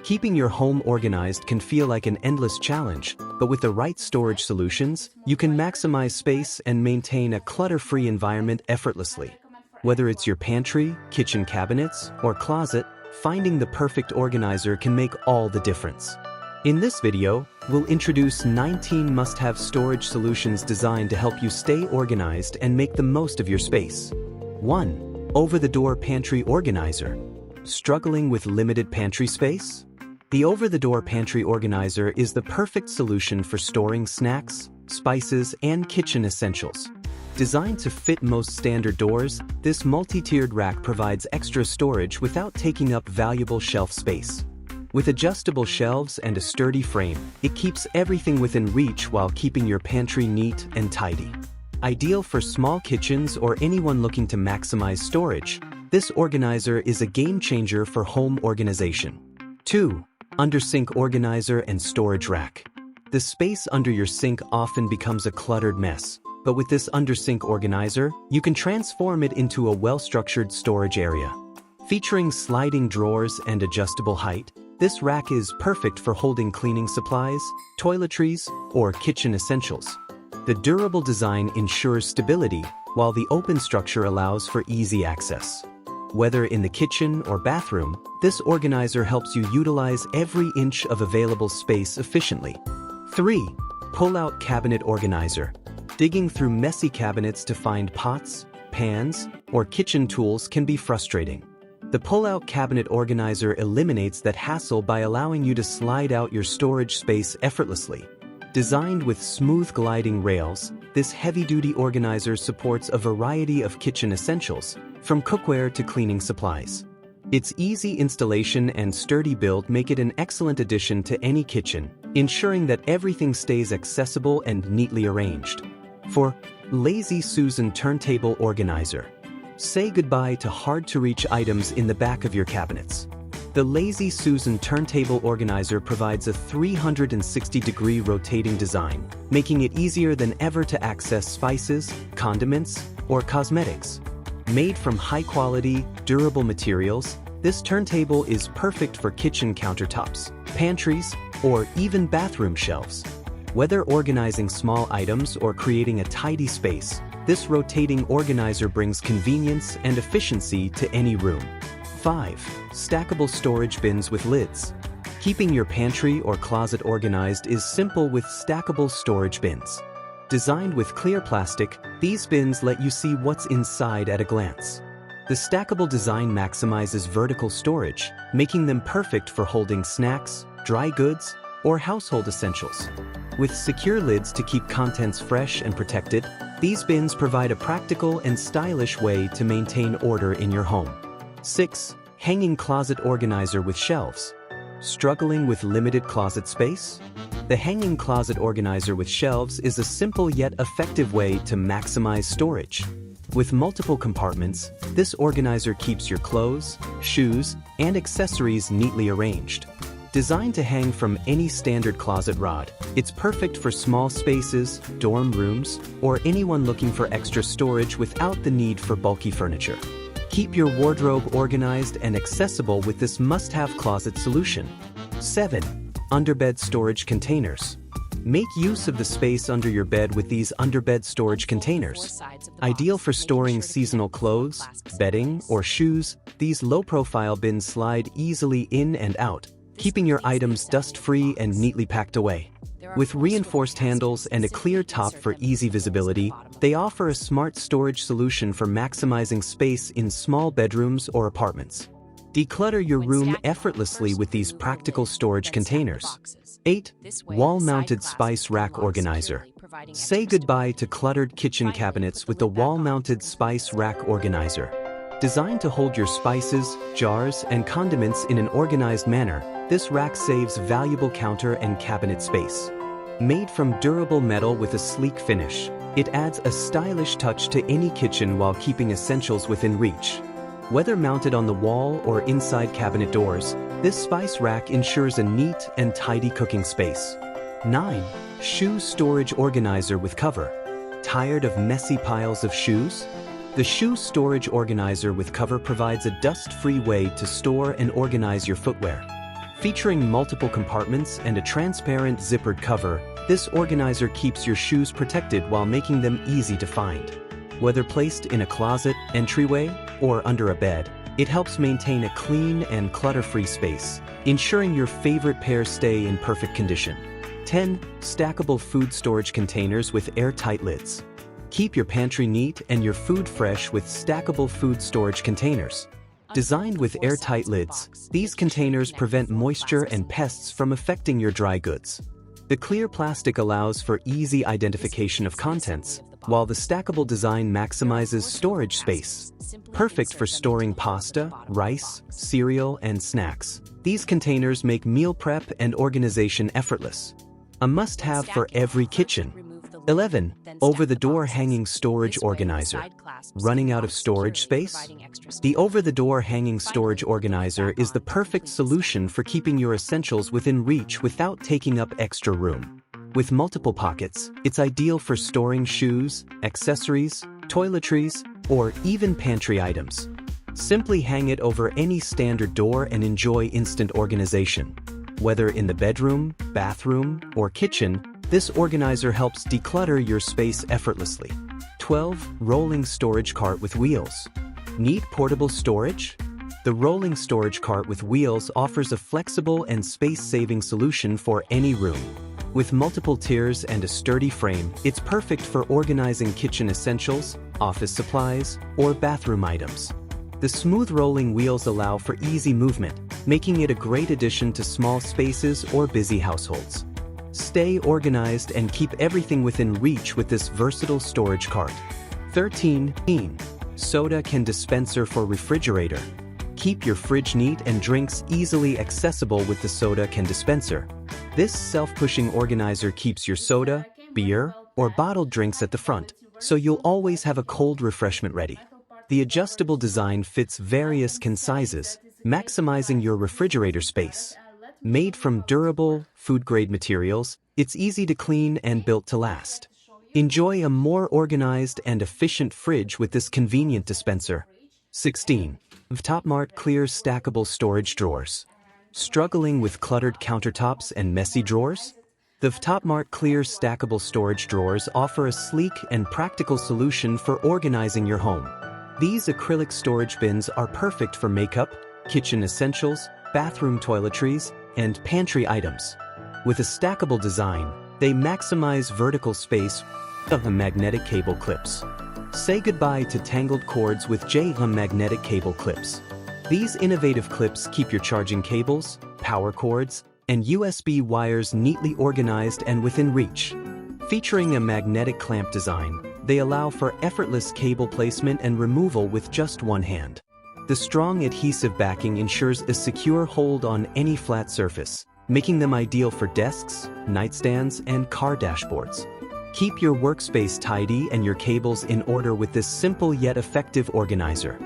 Keeping your home organized can feel like an endless challenge, but with the right storage solutions, you can maximize space and maintain a clutter-free environment effortlessly. Whether it's your pantry, kitchen cabinets, or closet, finding the perfect organizer can make all the difference. In this video, we'll introduce 19 must-have storage solutions designed to help you stay organized and make the most of your space. 1. Over-the-door pantry organizer. Struggling with limited pantry space? The over-the-door pantry organizer is the perfect solution for storing snacks, spices, and kitchen essentials. Designed to fit most standard doors, this multi-tiered rack provides extra storage without taking up valuable shelf space. With adjustable shelves and a sturdy frame, it keeps everything within reach while keeping your pantry neat and tidy. Ideal for small kitchens or anyone looking to maximize storage, this organizer is a game-changer for home organization. 2. Under-sink organizer and storage rack. The space under your sink often becomes a cluttered mess, but with this under-sink organizer, you can transform it into a well-structured storage area. Featuring sliding drawers and adjustable height, this rack is perfect for holding cleaning supplies, toiletries, or kitchen essentials. The durable design ensures stability, while the open structure allows for easy access. Whether in the kitchen or bathroom, this organizer helps you utilize every inch of available space efficiently. 3. Pull-out cabinet organizer. Digging through messy cabinets to find pots, pans, or kitchen tools can be frustrating. The pull-out cabinet organizer eliminates that hassle by allowing you to slide out your storage space effortlessly. Designed with smooth gliding rails, this heavy-duty organizer supports a variety of kitchen essentials, from cookware to cleaning supplies. Its easy installation and sturdy build make it an excellent addition to any kitchen, ensuring that everything stays accessible and neatly arranged. 4. Lazy Susan turntable organizer. Say goodbye to hard-to-reach items in the back of your cabinets. The Lazy Susan turntable organizer provides a 360-degree rotating design, making it easier than ever to access spices, condiments, or cosmetics. Made from high-quality, durable materials, this turntable is perfect for kitchen countertops, pantries, or even bathroom shelves. Whether organizing small items or creating a tidy space, this rotating organizer brings convenience and efficiency to any room. 5. Stackable storage bins with lids. Keeping your pantry or closet organized is simple with stackable storage bins. Designed with clear plastic, these bins let you see what's inside at a glance. The stackable design maximizes vertical storage, making them perfect for holding snacks, dry goods, or household essentials. With secure lids to keep contents fresh and protected, these bins provide a practical and stylish way to maintain order in your home. 6. Hanging closet organizer with shelves. Struggling with limited closet space? The hanging closet organizer with shelves is a simple yet effective way to maximize storage. With multiple compartments, this organizer keeps your clothes, shoes, and accessories neatly arranged. Designed to hang from any standard closet rod, it's perfect for small spaces, dorm rooms, or anyone looking for extra storage without the need for bulky furniture. Keep your wardrobe organized and accessible with this must-have closet solution. 7. Underbed storage containers. Make use of the space under your bed with these underbed storage containers. Ideal for storing seasonal clothes, bedding, or shoes, these low-profile bins slide easily in and out, keeping your items dust-free and neatly packed away. With reinforced handles and a clear top for easy visibility, they offer a smart storage solution for maximizing space in small bedrooms or apartments. Declutter your room effortlessly with these practical storage containers. 8. Wall-mounted spice rack organizer. Say goodbye to cluttered kitchen cabinets with the wall-mounted spice rack organizer. Designed to hold your spices, jars, and condiments in an organized manner, this rack saves valuable counter and cabinet space. Made from durable metal with a sleek finish, it adds a stylish touch to any kitchen while keeping essentials within reach. Whether mounted on the wall or inside cabinet doors, this spice rack ensures a neat and tidy cooking space. 9. Shoe storage organizer with cover. Tired of messy piles of shoes? The shoe storage organizer with cover provides a dust-free way to store and organize your footwear. Featuring multiple compartments and a transparent zippered cover, this organizer keeps your shoes protected while making them easy to find. Whether placed in a closet, entryway, or under a bed, it helps maintain a clean and clutter-free space, ensuring your favorite pairs stay in perfect condition. 10. Stackable food storage containers with airtight lids. Keep your pantry neat and your food fresh with stackable food storage containers. Designed with airtight lids, these containers prevent moisture and pests from affecting your dry goods. The clear plastic allows for easy identification of contents, while the stackable design maximizes storage space. Perfect for storing pasta, rice, cereal, and snacks. These containers make meal prep and organization effortless. A must-have for every kitchen. 11. Over-the-door hanging storage organizer. Running out of storage space? The over-the-door hanging storage organizer is the perfect solution for keeping your essentials within reach without taking up extra room. With multiple pockets, it's ideal for storing shoes, accessories, toiletries, or even pantry items. Simply hang it over any standard door and enjoy instant organization. Whether in the bedroom, bathroom, or kitchen, this organizer helps declutter your space effortlessly. 12. Rolling storage cart with wheels. Need portable storage? The rolling storage cart with wheels offers a flexible and space-saving solution for any room. With multiple tiers and a sturdy frame, it's perfect for organizing kitchen essentials, office supplies, or bathroom items. The smooth rolling wheels allow for easy movement, making it a great addition to small spaces or busy households. Stay organized and keep everything within reach with this versatile storage cart. 13. Soda can dispenser for refrigerator. Keep your fridge neat and drinks easily accessible with the soda can dispenser. This self-pushing organizer keeps your soda, beer, or bottled drinks at the front, so you'll always have a cold refreshment ready. The adjustable design fits various can sizes, maximizing your refrigerator space. Made from durable, food-grade materials, it's easy to clean and built to last. Enjoy a more organized and efficient fridge with this convenient dispenser. 16. Topmart Clear Stackable Storage Drawers. Struggling with cluttered countertops and messy drawers? The Topmart Clear Stackable Storage Drawers offer a sleek and practical solution for organizing your home. These acrylic storage bins are perfect for makeup, kitchen essentials, bathroom toiletries, and pantry items. With a stackable design, they maximize vertical space of the magnetic cable clips. Say goodbye to tangled cords with magnetic cable clips. These innovative clips keep your charging cables, power cords, and USB wires neatly organized and within reach. Featuring a magnetic clamp design, they allow for effortless cable placement and removal with just one hand. The strong adhesive backing ensures a secure hold on any flat surface, making them ideal for desks, nightstands, and car dashboards. Keep your workspace tidy and your cables in order with this simple yet effective organizer.